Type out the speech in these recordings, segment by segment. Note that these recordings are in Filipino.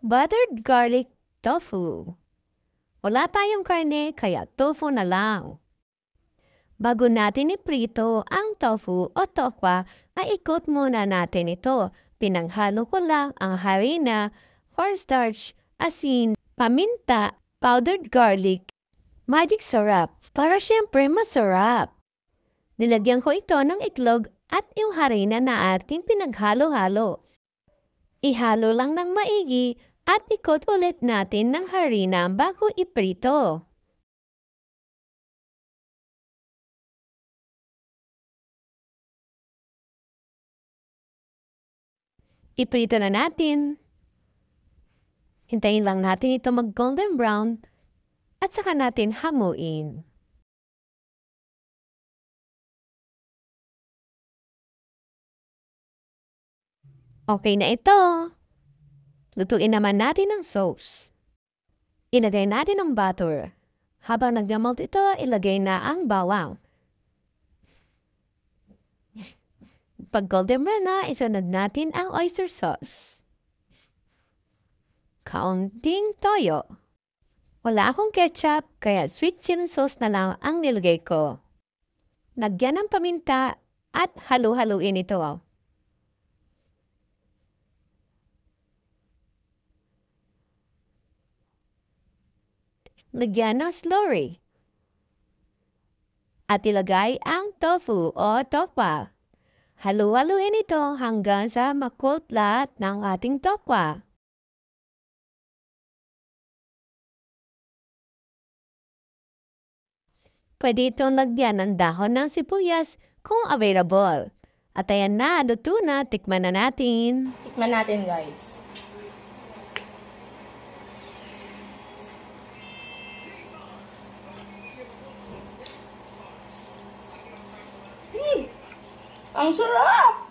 Buttered garlic tofu. Wala tayong karne kaya tofu na lang. Bago natin iprito ang tofu o tokwa, ay ikot muna natin ito. Pinanghalo ko lang ang harina, cornstarch, asin, paminta, powdered garlic, magic syrup para syempre masarap. Nilagyan ko ito ng itlog at yung harina na ating pinaghalo-halo. Ihalo lang ng maigi at ikot ulit natin ng harina bago iprito. Iprito na natin. Hintayin lang natin ito mag-golden brown at saka natin hamuin. Okay na ito. Lutuin naman natin ang sauce. Ilagay natin ang butter. Habang nag-melt ito, ilagay na ang bawang. Pag golden brown na, isunod natin ang oyster sauce. Kaunting toyo. Wala akong ketchup, kaya sweet chili sauce na lang ang nilagay ko. Lagyan ng paminta at halu-haluin ito. Lagyan ng slurry. At ilagay ang tofu o tokwa. Halu-haluin ito hanggang sa makult lahat ng ating tokwa. Pwede itong lagyan ng dahon ng sibuyas kung available. At ayan na, luto na, tikman na natin. Tikman natin, guys. Ang sarap!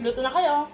Luto na kayo.